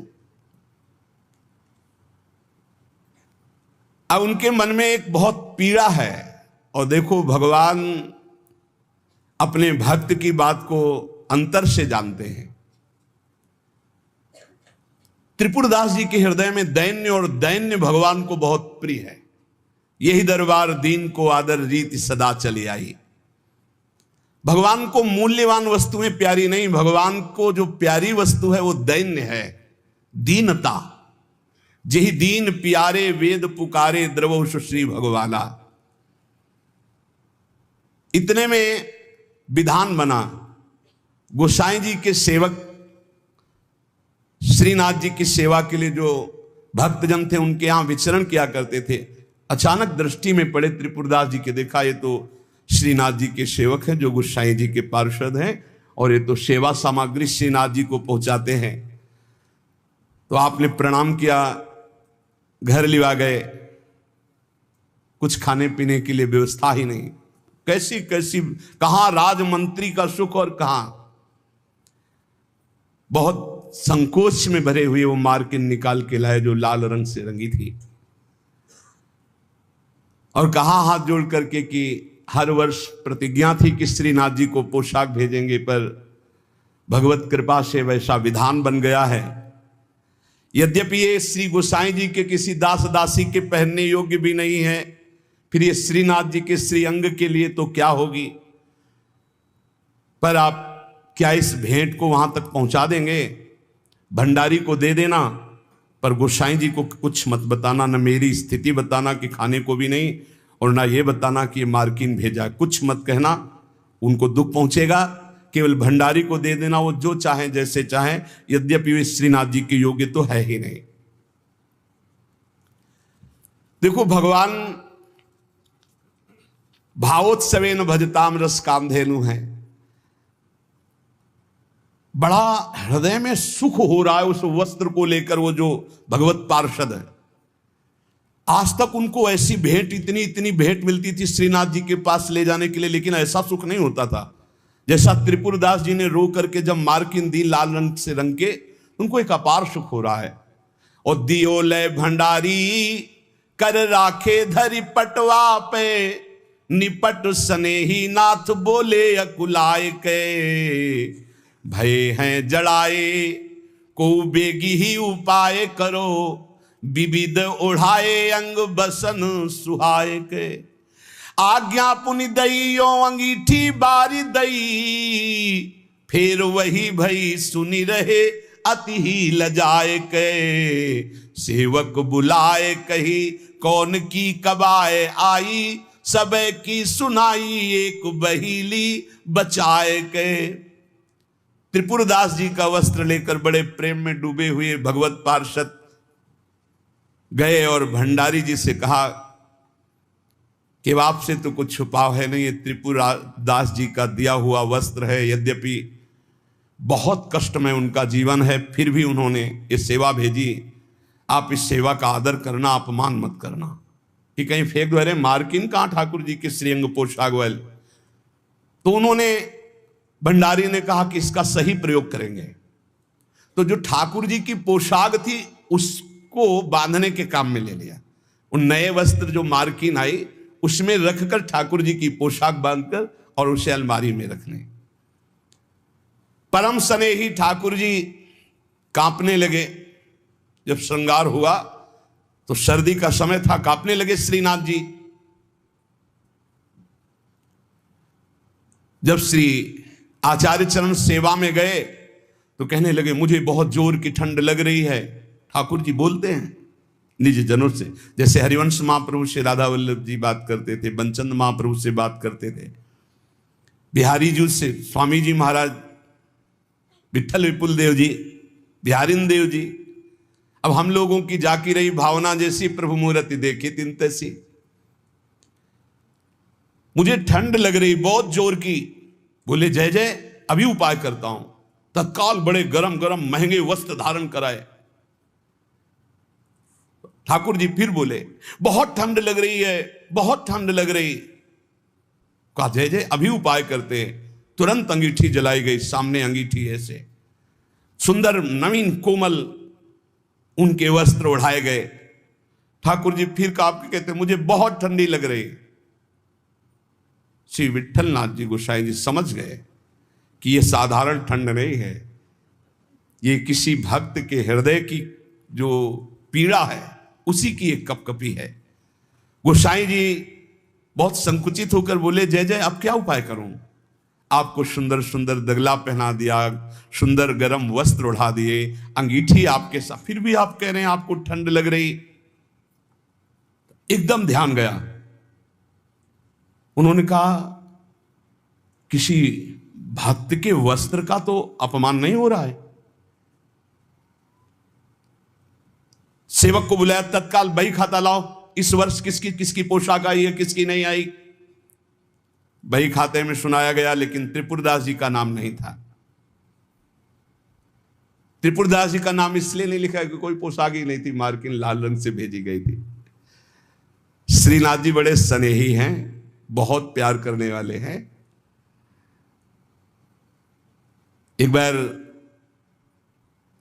अब उनके मन में एक बहुत पीड़ा है। और देखो, भगवान अपने भक्त की बात को अंतर से जानते हैं। त्रिपुरदास जी के हृदय में दैन्य, और दैन्य भगवान को बहुत प्रिय है। यही दरबार दीन को आदर रीति सदा चली आई। भगवान को मूल्यवान वस्तुएं प्यारी नहीं, भगवान को जो प्यारी वस्तु है वो दैन्य है, दीनता। जेहि दीन प्यारे वेद पुकारे, द्रवहु श्री भगवाला। इतने में विधान बना, गोसाई जी के सेवक श्रीनाथ जी की सेवा के लिए जो भक्तजन थे उनके यहां विचरण किया करते थे, अचानक दृष्टि में पड़े त्रिपुरदास जी के। देखा ये तो श्रीनाथ जी के सेवक हैं जो गोसाई जी के पार्षद हैं, और ये तो सेवा सामग्री श्रीनाथ जी को पहुंचाते हैं। तो आपने प्रणाम किया, घर लिवा गए, कुछ खाने पीने के लिए व्यवस्था ही नहीं। कैसी कैसी, कहां राजमंत्री का सुख और कहां। बहुत संकोच में भरे हुए वो मार्किन निकाल के लाए जो लाल रंग से रंगी थी, और कहा हाथ जोड़ करके कि हर वर्ष प्रतिज्ञा थी कि श्रीनाथ जी को पोशाक भेजेंगे, पर भगवत कृपा से वैसा विधान बन गया है। यद्यपि ये श्री गोसाई जी के किसी दास दासी के पहनने योग्य भी नहीं है, फिर ये श्रीनाथ जी के श्री अंग के लिए तो क्या होगी। पर आप क्या इस भेंट को वहां तक पहुंचा देंगे? भंडारी को दे देना, पर गोसाई जी को कुछ मत बताना, न मेरी स्थिति बताना कि खाने को भी नहीं, और ना ये बताना कि ये मार्किन भेजा, कुछ मत कहना, उनको दुख पहुंचेगा। केवल भंडारी को दे देना, वो जो चाहे जैसे चाहे, यद्यपि वे श्रीनाथ जी के योग्य तो है ही नहीं। देखो, भगवान भावोत्सवेन भजताम रस कामधेनु है। बड़ा हृदय में सुख हो रहा है उस वस्त्र को लेकर। वो जो भगवत पार्षद है, आज तक उनको ऐसी भेंट, इतनी इतनी भेंट मिलती थी श्रीनाथ जी के पास ले जाने के लिए, लेकिन ऐसा सुख नहीं होता था जैसा त्रिपुरदास जी ने रो करके जब मार्किन दी लाल रंग से रंग के, उनको एक अपार सुख हो रहा है। और दियो लय भंडारी कर राखे धरि पटवा पे, निपट स्नेही नाथ बोले अकुलाय के, भय हैं जड़ाए को बेगी ही उपाय करो, विविध ओढ़ाए अंग बसन सुहाय के। आज्ञा पुनि दई अंगीठी बारी दई, फिर वही भई सुनी रहे अति ही लजाए के। सेवक बुलाए कही कौन की कबाए आई, सबे की सुनाई एक बहीली बचाए के। त्रिपुरदास जी का वस्त्र लेकर बड़े प्रेम में डूबे हुए भगवत पार्षद गए और भंडारी जी से कहा कि आपसे तो कुछ छुपाव है नहीं, ये त्रिपुरदास जी का दिया हुआ वस्त्र है। यद्यपि बहुत कष्ट में उनका जीवन है, फिर भी उन्होंने ये सेवा भेजी। आप इस सेवा का आदर करना, अपमान मत करना कि कहीं फेंक दो। अरे मार्किन कहाँ ठाकुर जी के श्रीअंग पोशाक वाल। तो उन्होंने, भंडारी ने कहा कि इसका सही प्रयोग करेंगे। तो जो ठाकुर जी की पोशाक थी उसको बांधने के काम में ले लिया। उन नए वस्त्र जो मार्किन आई उसमें रखकर ठाकुर जी की पोशाक बांधकर और उसे अलमारी में रखने। परम स्नेही ठाकुर जी कांपने लगे। जब श्रृंगार हुआ तो सर्दी का समय था, कांपने लगे श्रीनाथ जी। जब श्री आचार्य चरण सेवा में गए तो कहने लगे मुझे बहुत जोर की ठंड लग रही है। ठाकुर जी बोलते हैं निज जनों से, जैसे हरिवंश महाप्रभु से राधा वल्लभ जी बात करते थे, बंचंद महाप्रभु से बात करते थे, बिहारी जी से स्वामी जी महाराज, विठल विपुल देव जी, बिहारिन देव जी। अब हम लोगों की जाकी रही भावना जैसी प्रभु मूर्ति देखी तिन तैसी। मुझे ठंड लग रही बहुत जोर की। बोले जय जय अभी उपाय करता हूं। तत्काल बड़े गरम गरम महंगे वस्त्र धारण कराए। ठाकुर जी फिर बोले बहुत ठंड लग रही है, बहुत ठंड लग रही। कहा जय जय अभी उपाय करते हैं। तुरंत अंगीठी जलाई गई, सामने अंगीठी ऐसे सुंदर नवीन कोमल उनके वस्त्र उड़ाए गए। ठाकुर जी फिर कहते मुझे बहुत ठंडी लग रही। श्री विठलनाथ जी गोसाई जी समझ गए कि यह साधारण ठंड नहीं है, ये किसी भक्त के हृदय की जो पीड़ा है उसी की एक कपकपी है। गोसाई जी बहुत संकुचित होकर बोले जय जय अब क्या उपाय करूं। आपको सुंदर सुंदर दगला पहना दिया, सुंदर गरम वस्त्र उड़ा दिए, अंगीठी आपके साथ, फिर भी आप कह रहे हैं आपको ठंड लग रही। एकदम ध्यान गया। उन्होंने कहा किसी भक्त के वस्त्र का तो अपमान नहीं हो रहा है। सेवक को बुलाया, तत्काल बही खाता लाओ, इस वर्ष किसकी किसकी पोशाक आई है, किसकी नहीं आई। बही खाते में सुनाया गया, लेकिन त्रिपुरदास जी का नाम नहीं था। त्रिपुरदास जी का नाम इसलिए नहीं लिखा है कि कोई पोशाक ही नहीं थी, मार्किन लाल रंग से भेजी गई थी। श्रीनाथ जी बड़े स्नेही हैं, बहुत प्यार करने वाले हैं। एक बार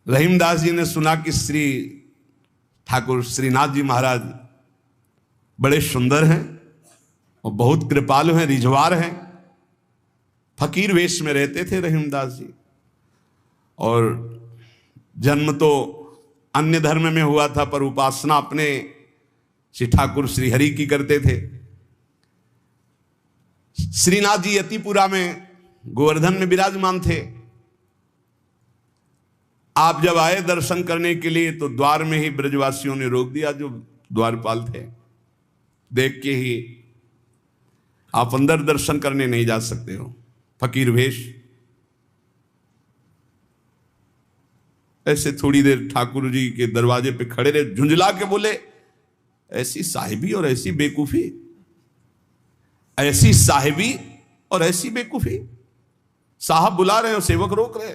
रहीमदास जी ने सुना कि श्री ठाकुर श्रीनाथ जी महाराज बड़े सुंदर हैं और बहुत कृपालु हैं, रिझवार हैं। फकीर वेश में रहते थे रहीमदास जी, और जन्म तो अन्य धर्म में हुआ था पर उपासना अपने श्री ठाकुर श्री हरि की करते थे। श्रीनाथ जी यतिपुरा में गोवर्धन में विराजमान थे। आप जब आए दर्शन करने के लिए तो द्वार में ही ब्रजवासियों ने रोक दिया, जो द्वारपाल थे। देख के ही आप अंदर दर्शन करने नहीं जा सकते हो, फकीर वेश। ऐसे थोड़ी देर ठाकुर जी के दरवाजे पे खड़े रहे, झुंझला के बोले ऐसी साहिबी और ऐसी बेकूफी, ऐसी साहिबी और ऐसी बेकूफी। साहब बुला रहे हो, सेवक रोक रहे।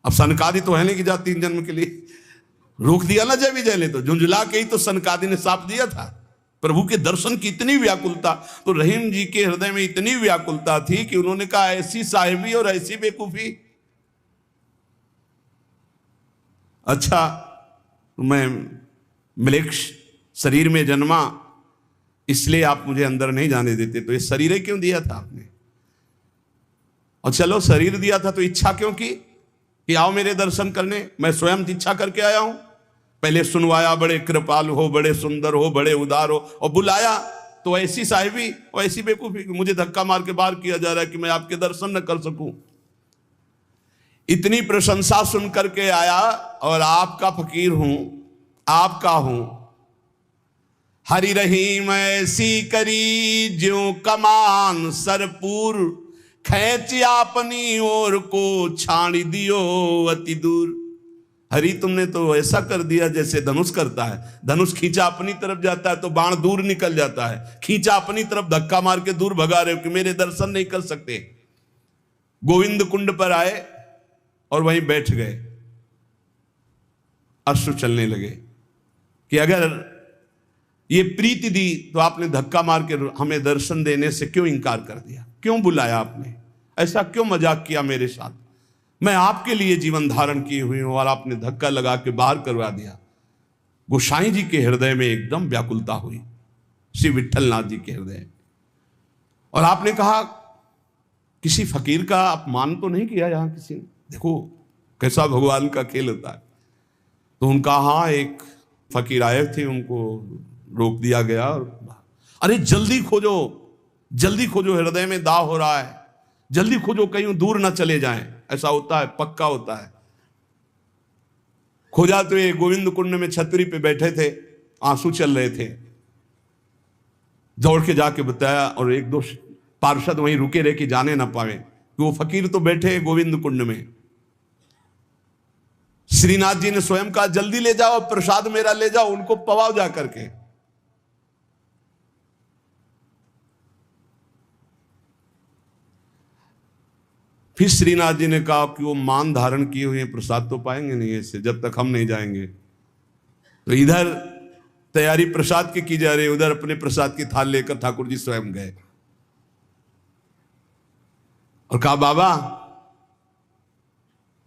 अब सनकादि तो है नहीं कि जा 3 जन्म के लिए रोक दिया ना, जय विजय ने तो झुंझला के ही तो सनकादि ने साफ दिया था। प्रभु के दर्शन की इतनी व्याकुलता, तो रहीम जी के हृदय में इतनी व्याकुलता थी कि उन्होंने कहा ऐसी साहिबी और ऐसी बेकूफी। अच्छा मैं मलेक्ष शरीर में जन्मा, इसलिए आप मुझे अंदर नहीं जाने देते, तो ये शरीर क्यों दिया था आपने? और चलो शरीर दिया था तो इच्छा क्यों की कि आओ मेरे दर्शन करने? मैं स्वयं इच्छा करके आया हूं। पहले सुनवाया, बड़े कृपाल हो, बड़े सुंदर हो, बड़े उदार हो, और बुलाया तो ऐसी साहिबी और ऐसी बेकूफी, मुझे धक्का मार के बाहर किया जा रहा है कि मैं आपके दर्शन न कर सकूं। इतनी प्रशंसा सुन करके आया और आपका फकीर हूं, आपका हूं। हरि रहीम ऐसी करी ज्यों कमान सरपूर, खैच अपनी ओर को छाड़ी दियो अति दूर। हरि तुमने तो ऐसा कर दिया जैसे धनुष करता है। धनुष खींचा अपनी तरफ जाता है तो बाण दूर निकल जाता है, खींचा अपनी तरफ धक्का मार के दूर भगा रहे हो कि मेरे दर्शन नहीं कर सकते। गोविंद कुंड पर आए और वहीं बैठ गए। अश्रु चलने लगे कि अगर ये प्रीति दी तो आपने धक्का मार के हमें दर्शन देने से क्यों इंकार कर दिया? क्यों बुलाया आपने? ऐसा क्यों मजाक किया मेरे साथ? मैं आपके लिए जीवन धारण की हुई हूं और आपने धक्का लगा के बाहर करवा दिया। गोसाई जी के हृदय में एकदम व्याकुलता हुई, श्री विठलनाथ जी के हृदय। और आपने कहा किसी फकीर का अपमान तो नहीं किया यहां किसी ने? देखो कैसा भगवान का खेल होता है। तो उनका हाँ, एक फकीर आए थे, उनको रोक दिया गया और अरे जल्दी खोजो, जल्दी खोजो, हृदय में दाव हो रहा है। जल्दी खोजो कहीं दूर ना चले जाएं। ऐसा होता है, पक्का होता है। खोजा तो ये गोविंद कुंड में छतरी पे बैठे थे, आंसू चल रहे थे। दौड़ के जाके बताया, और एक दो पार्षद वहीं रुके रहे कि जाने ना पावे, कि वो फकीर तो बैठे हैं गोविंद कुंड में। श्रीनाथ जी ने स्वयं कहा जल्दी ले जाओ, प्रसाद मेरा ले जाओ, उनको पवाओ जा करके। फिर श्रीनाथ जी ने कहा कि वो मान धारण किए हुए प्रसाद तो पाएंगे नहीं ऐसे, जब तक हम नहीं जाएंगे। तो इधर तैयारी प्रसाद की जा रही, उधर अपने प्रसाद की थाल लेकर ठाकुर जी स्वयं गए और कहा बाबा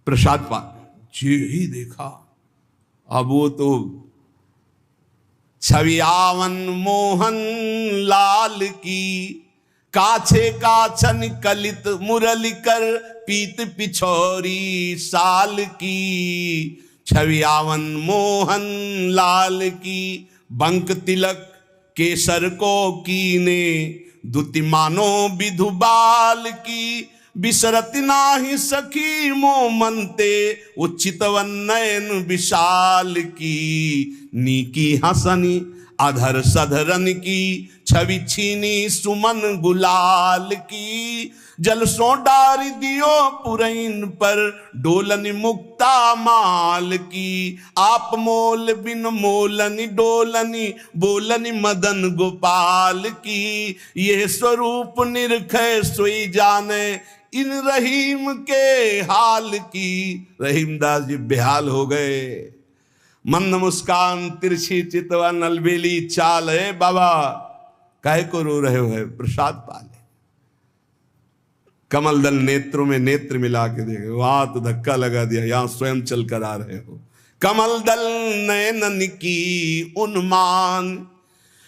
प्रसाद पा। जी ही देखा, अब वो तो छवियावन मोहन लाल की, काछे काछन कलित मुरली कर, पीत पिछोरी साल की। छवियावन मोहन लाल की, बंक तिलक केसर को कीने, दुति मानो विधुबाल की। बिसरत नाही सखी मो मनते, उचितवन नयन विशाल की। नीकी हसनी अधर सधरन की, छवि छीनी सुमन गुलाल की। जलसों डारी दियो पुरैन पर, डोलनी मुक्ता माल की। आप मोल बिन मोलनी डोलनी, बोलनी मदन गोपाल की। ये स्वरूप निरखै सोई जाने, इन रहीम के हाल की। रहीमदास जी बेहाल हो गए। मंद मुस्कान तिरछी चितवन अलबेली चाल है, बाबा काहे को रो रहे हो, है प्रसाद पाले। कमल दल नेत्रों में नेत्र मिला के देखे, वहां तो धक्का लगा दिया, यहां स्वयं चल कर आ रहे हो। कमल दल नयनन की उन्मान,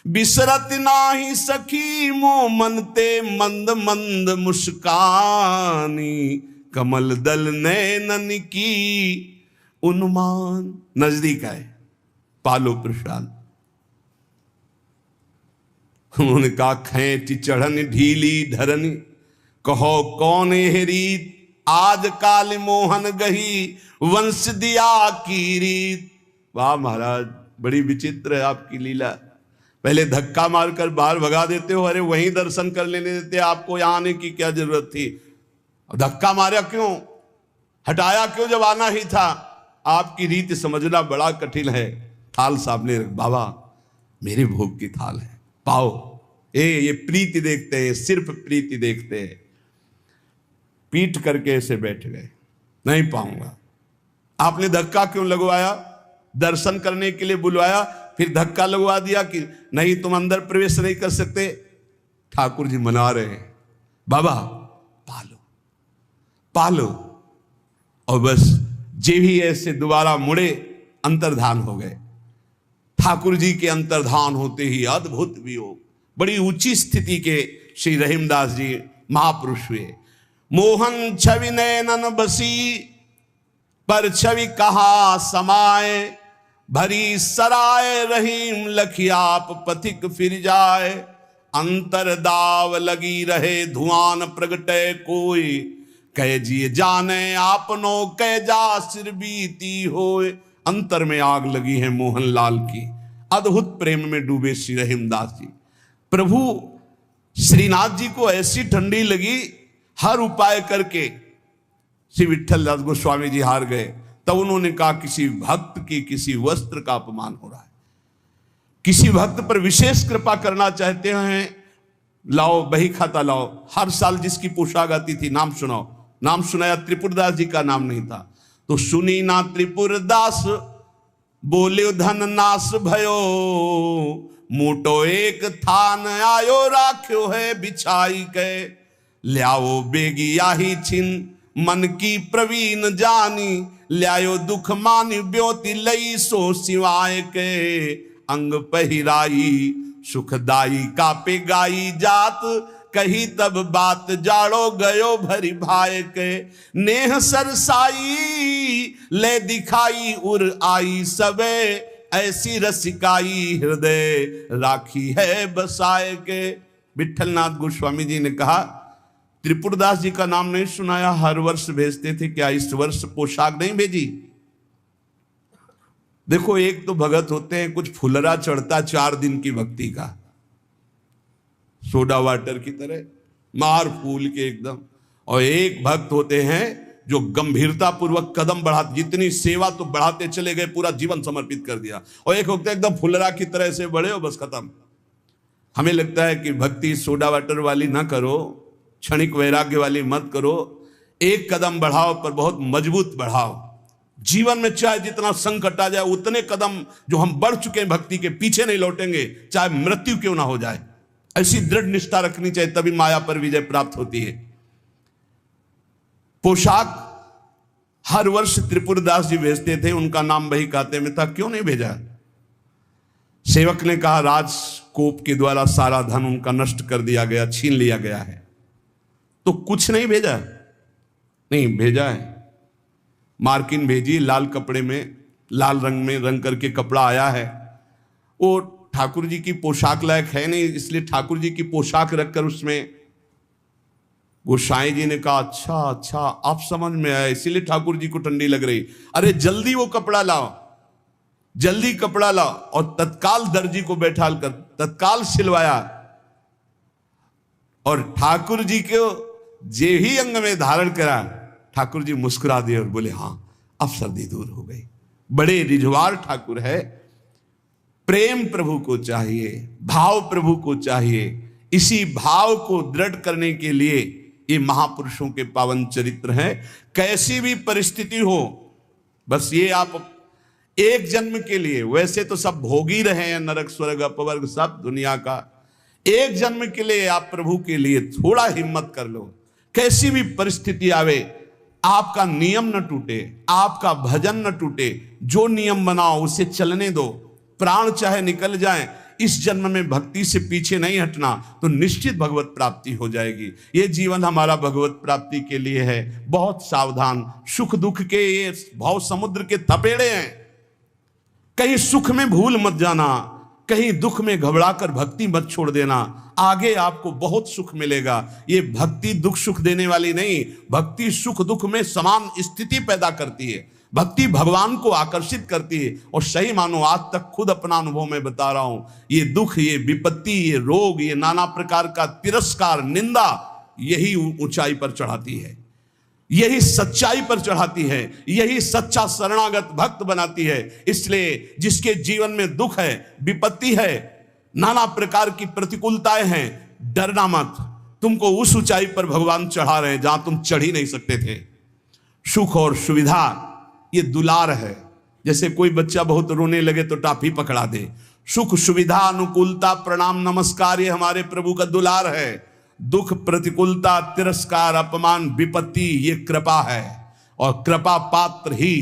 बिसरत नाही सखी मो मनते, मंद मंद मुस्कानी। कमल दल नयनन की उन्मान, नजदीक आए, पालो प्रसाद। उन्होंने कहा खेच चढ़न ढीली धरनी, कहो कौन है रीत। आज काल मोहन गही, वंश दिया की रीत। वाह महाराज, बड़ी विचित्र है आपकी लीला। पहले धक्का मारकर बाहर भगा देते हो, अरे वहीं दर्शन कर लेने देते, आपको यहां आने की क्या जरूरत थी। धक्का मारा क्यों, हटाया क्यों जब आना ही था। आपकी रीति समझना बड़ा कठिन है। थाल सामने रख, बाबा मेरे भोग की थाल है, पाओ। ये प्रीति देखते हैं, सिर्फ प्रीति देखते हैं। पीट करके ऐसे बैठ गए, नहीं पाऊंगा। आपने धक्का क्यों लगवाया, दर्शन करने के लिए बुलवाया, फिर धक्का लगवा दिया कि नहीं तुम अंदर प्रवेश नहीं कर सकते। ठाकुर जी मना रहे हैं, बाबा पालो पालो। और बस जे भी ऐसे दोबारा मुड़े, अंतर्धान हो गए। ठाकुर जी के अंतर्धान होते ही अद्भुत वियोग, बड़ी ऊंची स्थिति के श्री रहीमदास जी महापुरुष हुए। मोहन छवि नैनन बसी, पर छवि कहा समाए। भरी सराय रहीम लखियाप, पथिक फिर जाए। अंतर दाव लगी रहे, धुआं प्रगटे कोई। कह जिए जाने आपनो, कह जा सिर बीती होए। अंतर में आग लगी है मोहनलाल की। अद्भुत प्रेम में डूबे श्री रहीमदास जी। प्रभु श्रीनाथ जी को ऐसी ठंडी लगी, हर उपाय करके श्री विट्ठल दास गोस्वामी जी हार गए। तब उन्होंने कहा किसी भक्त की किसी वस्त्र का अपमान हो रहा है, किसी भक्त पर विशेष कृपा करना चाहते हैं, लाओ बही खाता लाओ। हर साल जिसकी पोशाक आती थी नाम सुनाओ। नाम सुनाया, त्रिपुरदास जी का नाम नहीं था। तो सुनी ना त्रिपुरदास, बोले धन नाश भयो। मोटो एक थान आयो, राख्यो है बिछाई के। ल्याओ बेगी आही छिन, मन की प्रवीण जानी। ल्यायो दुख मानी, ब्योति लई सो सिवाय के। अंग पहिराई सुखदाई, कापे गाई जात। कही तब बात, जाड़ो गयो भरी भाई के। नेह सरसाई ले दिखाई, उर आई सबे। ऐसी रसिकाई हृदय राखी है बसाए के। विट्ठलनाथ गोस्वामी जी ने कहा त्रिपुरदास जी का नाम नहीं सुनाया, हर वर्ष भेजते थे, क्या इस वर्ष पोशाक नहीं भेजी? देखो, एक तो भगत होते हैं कुछ फुलरा चढ़ता 4 दिन की भक्ति का, सोडा वाटर की तरह मार फूल के एकदम, और एक भक्त होते हैं जो गंभीरता पूर्वक कदम बढ़ा, जितनी सेवा तो बढ़ाते चले गए, पूरा जीवन समर्पित कर दिया, और एक होता है एकदम फुलरा की तरह से बढ़े हो बस खत्म। हमें लगता है कि भक्ति सोडा वाटर वाली ना करो, क्षणिक वैराग्य वाली मत करो, एक कदम बढ़ाओ पर बहुत मजबूत बढ़ाओ। जीवन में चाहे जितना संकट आ जाए, उतने कदम जो हम बढ़ चुके हैं भक्ति के, पीछे नहीं लौटेंगे, चाहे मृत्यु क्यों ना हो जाए। ऐसी दृढ़ निष्ठा रखनी चाहिए, तभी माया पर विजय प्राप्त होती है। पोशाक हर वर्ष त्रिपुरदास जी भेजते थे, उनका नाम वही खाते में था, क्यों नहीं भेजा? सेवक ने कहा राजकोप के द्वारा सारा धन उनका नष्ट कर दिया गया, छीन लिया गया है, तो कुछ नहीं भेजा? नहीं भेजा है। मार्किन भेजी, लाल कपड़े में, लाल रंग में रंग करके कपड़ा आया है। वो ठाकुर जी की पोशाक लायक है नहीं, इसलिए ठाकुर जी की पोशाक रखकर उसमें गोसाई जी ने कहा अच्छा अच्छा आप समझ में आया, इसीलिए ठाकुर जी को ठंडी लग रही। अरे जल्दी वो कपड़ा लाओ, जल्दी कपड़ा लाओ, और तत्काल दर्जी को बैठाल कर तत्काल सिलवाया, और ठाकुर जी को जे ही अंग में धारण करा, ठाकुर जी मुस्कुरा दिए और बोले हाँ अब सर्दी दूर हो गई। बड़े रिझवार ठाकुर है। प्रेम प्रभु को चाहिए, भाव प्रभु को चाहिए। इसी भाव को दृढ़ करने के लिए ये महापुरुषों के पावन चरित्र हैं। कैसी भी परिस्थिति हो, बस ये आप एक जन्म के लिए, वैसे तो सब भोग ही रहे हैं, नरक स्वर्ग अपवर्ग सब दुनिया का, एक जन्म के लिए आप प्रभु के लिए थोड़ा हिम्मत कर लो। कैसी भी परिस्थिति आवे, आपका नियम न टूटे, आपका भजन न टूटे, जो नियम बनाओ उसे चलने दो, प्राण चाहे निकल जाए, इस जन्म में भक्ति से पीछे नहीं हटना, तो निश्चित भगवत प्राप्ति हो जाएगी। ये जीवन हमारा भगवत प्राप्ति के लिए है। बहुत सावधान, सुख दुख के ये भाव समुद्र के थपेड़े हैं, कहीं सुख में भूल मत जाना, कहीं दुख में घबराकर भक्ति मत छोड़ देना, आगे आपको बहुत सुख मिलेगा। ये भक्ति दुख सुख देने वाली नहीं, भक्ति सुख दुख में समान स्थिति पैदा करती है। भक्ति भगवान को आकर्षित करती है। और सही मानो, आज तक खुद अपना अनुभव में बता रहा हूं, ये दुख, ये विपत्ति, ये रोग, ये नाना प्रकार का तिरस्कार, निंदा, यही ऊंचाई पर चढ़ाती है, यही सच्चाई पर चढ़ाती है, यही सच्चा शरणागत भक्त बनाती है। इसलिए जिसके जीवन में दुख है, विपत्ति है, नाना प्रकार की प्रतिकूलताएं हैं, डरना मत। तुमको उस ऊंचाई पर भगवान चढ़ा रहे हैं जहां तुम चढ़ ही नहीं सकते थे। सुख और सुविधा ये दुलार है। जैसे कोई बच्चा बहुत रोने लगे तो टाफी पकड़ा दे। सुख सुविधा अनुकूलता प्रणाम नमस्कार ये हमारे प्रभु का दुलार है। दुख प्रतिकूलता तिरस्कार अपमान विपत्ति ये कृपा है। और कृपा पात्र ही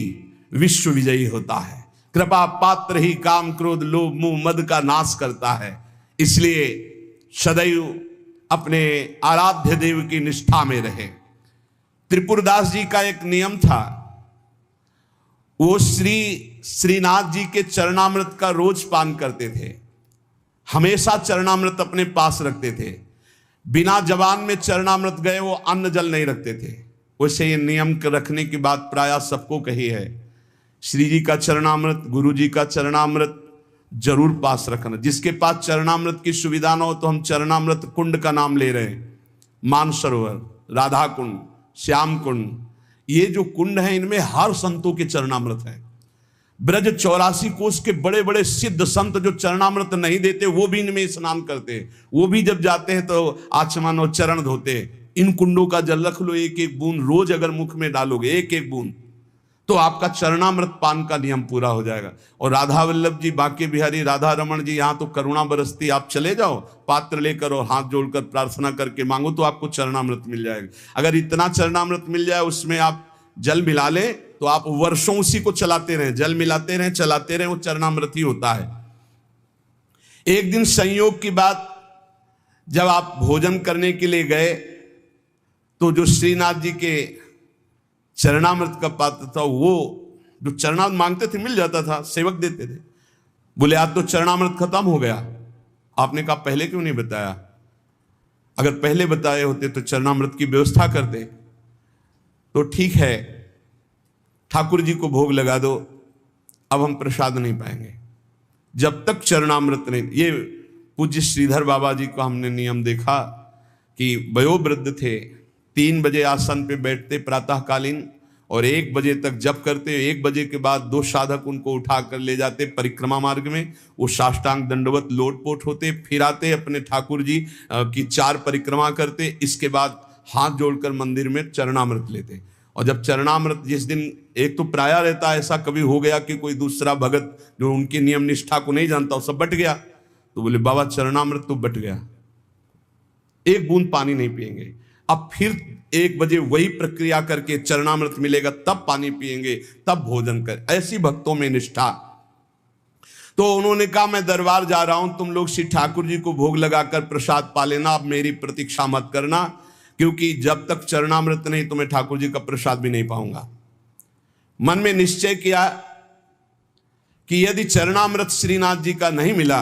विश्व विजयी होता है। कृपा पात्र ही काम क्रोध लोभ मोह मद का नाश करता है। इसलिए सदैव अपने आराध्य देव की निष्ठा में रहे। त्रिपुरदास जी का एक नियम था, वो श्रीनाथ जी के चरणामृत का रोज पान करते थे, हमेशा चरणामृत अपने पास रखते थे। बिना जबान में चरणामृत गए वो अन्न जल नहीं रखते थे। वैसे ये नियम रखने की बात प्रायः सबको कही है। श्री जी का चरणामृत, गुरु जी का चरणामृत जरूर पास रखना। जिसके पास चरणामृत की सुविधा ना हो तो हम चरणामृत कुंड का नाम ले रहे हैं। मानसरोवर, राधा कुंड, श्याम कुंड, ये जो कुंड है इनमें हर संतों के चरणामृत है। ब्रज 84 कोस के बड़े बड़े सिद्ध संत जो चरणामृत नहीं देते वो भी इनमें स्नान करते। वो भी जब जाते हैं तो आचमन और चरण धोते। इन कुंडों का जल रख लो, एक एक बूंद रोज अगर मुख में डालोगे, एक एक बूंद, तो आपका चरणामृत पान का नियम पूरा हो जाएगा। और राधा वल्लभ जी, बांके बिहारी राधा रमन जी, यहाँ तो करुणा बरसती, आप चले जाओ पात्र लेकर और हाथ जोड़कर प्रार्थना करके मांगो तो आपको चरणामृत मिल जाएगा। अगर इतना चरणामृत मिल जाए उसमें आप जल मिला ले तो आप वर्षों उसी को चलाते रहें, जल मिलाते रहें, चलाते रहें, वो चरणामृत ही होता है। एक दिन संयोग की बात, जब आप भोजन करने के लिए गए तो जो श्रीनाथ जी के चरणामृत का पात्र था, वो जो चरणामृत मांगते थे मिल जाता था, सेवक देते थे। बोले आज तो चरणामृत खत्म हो गया। आपने कहा पहले क्यों नहीं बताया? अगर पहले बताए होते तो चरणामृत की व्यवस्था करते तो ठीक है, ठाकुर जी को भोग लगा दो, अब हम प्रसाद नहीं पाएंगे जब तक चरणामृत नहीं। ये पूज्य श्रीधर बाबा जी को हमने नियम देखा कि वयोवृद्ध थे, 3 बजे आसन पे बैठते प्रातःकालीन और 1 बजे तक जप करते। 1 बजे के बाद 2 साधक उनको उठा कर ले जाते परिक्रमा मार्ग में, वो साष्टांग दंडवत लोटपोट होते, फिर आते अपने ठाकुर जी की 4 परिक्रमा करते। इसके बाद हाथ जोड़कर मंदिर में चरणामृत लेते। और जब चरणामृत जिस दिन, एक तो प्राय रहता है ऐसा कभी हो गया कि कोई दूसरा भगत जो उनकी नियम निष्ठा को नहीं जानता वो सब बट गया, तो बोले बाबा चरणामृत तो बट गया, 1 बूंद पानी नहीं पिएंगे। अब फिर 1 बजे वही प्रक्रिया करके चरणामृत मिलेगा तब पानी पिएंगे, तब भोजन कर। ऐसी भक्तों में निष्ठा। तो उन्होंने कहा मैं दरबार जा रहा हूं, तुम लोग श्री ठाकुर जी को भोग लगाकर प्रसाद पा लेना, अब मेरी प्रतीक्षा मत करना, क्योंकि जब तक चरणामृत नहीं तो मैं ठाकुर जी का प्रसाद भी नहीं पाऊंगा। मन में निश्चय किया कि यदि चरणामृत श्रीनाथ जी का नहीं मिला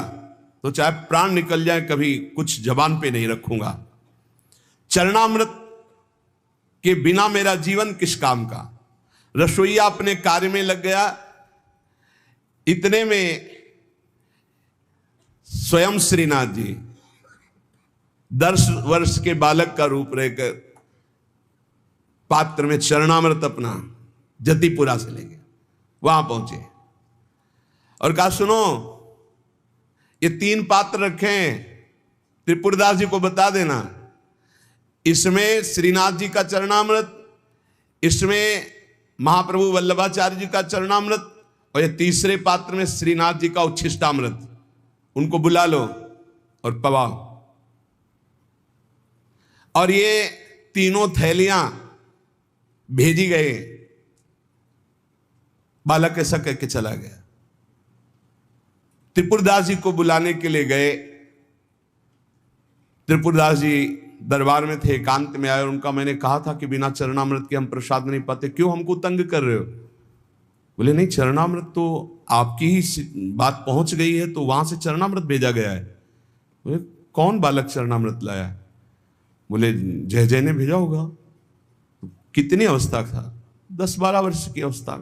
तो चाहे प्राण निकल जाए कभी कुछ जबान पे नहीं रखूंगा। चरणामृत के बिना मेरा जीवन किस काम का। रसोईया अपने कार्य में लग गया। इतने में स्वयं श्रीनाथ जी 10 वर्ष के बालक का रूप रहकर पात्र में चरणामृत अपना जतिपुरा से लेंगे, वहां पहुंचे और कहा सुनो ये 3 पात्र रखे हैं, त्रिपुरदास जी को बता देना, इसमें श्रीनाथ जी का चरणामृत, इसमें महाप्रभु वल्लभाचार्य जी का चरणामृत, और ये तीसरे पात्र में श्रीनाथ जी का उच्छिष्टामृत। उनको बुला लो और पवाओ। और ये तीनों थैलियां भेजी गए। बालक ऐसा कह के चला गया। त्रिपुरदास जी को बुलाने के लिए गए। त्रिपुरदास जी दरबार में थे, एकांत में आए और उनका मैंने कहा था कि बिना चरणामृत के हम प्रसाद नहीं पाते, क्यों हमको तंग कर रहे हो? बोले नहीं, चरणामृत तो आपकी ही बात पहुंच गई है तो वहां से चरणामृत भेजा गया है। बोले कौन बालक चरणामृत लाया? बोले जय जय ने भेजा होगा। कितनी अवस्था था? 10-12 वर्ष की अवस्था।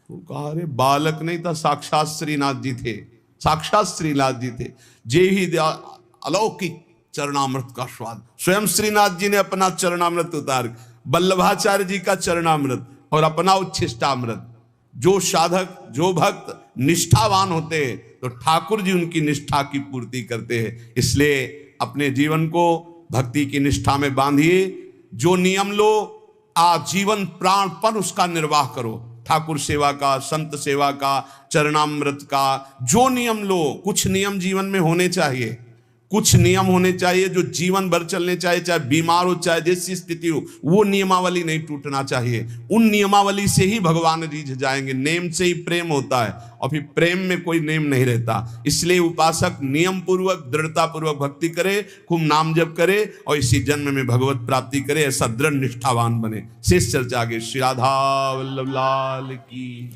तो कहा अरे बालक नहीं था, साक्षात श्रीनाथ जी थे, साक्षात श्रीनाथ जी थे। जे ही अलौकिक चरणामृत का स्वाद। स्वयं श्रीनाथ जी ने अपना चरणामृत उतार, वल्लभाचार्य जी का चरणामृत और अपना उच्छिष्टामृत। जो साधक, जो भक्त निष्ठावान होते हैं तो ठाकुर जी उनकी निष्ठा की पूर्ति करते हैं। इसलिए अपने जीवन को भक्ति की निष्ठा में बांधिए। जो नियम लो आजीवन प्राणपण उसका निर्वाह करो। ठाकुर सेवा का, संत सेवा का, चरणामृत का जो नियम लो, कुछ नियम जीवन में होने चाहिए, कुछ नियम होने चाहिए जो जीवन भर चलने चाहिए, चाहे बीमार हो चाहे जैसी स्थिति हो, वो नियमावली नहीं टूटना चाहिए। उन नियमावली से ही भगवान रीझ जाएंगे। नेम से ही प्रेम होता है और फिर प्रेम में कोई नेम नहीं रहता। इसलिए उपासक नियम पूर्वक, दृढ़ता पूर्वक भक्ति करे, खूब नाम जप करे और इसी जन्म में भगवत प्राप्ति करे, ऐसा दृढ़ निष्ठावान बने। शेष चर्चा आगे। श्री राधा वल्लभ लाल की।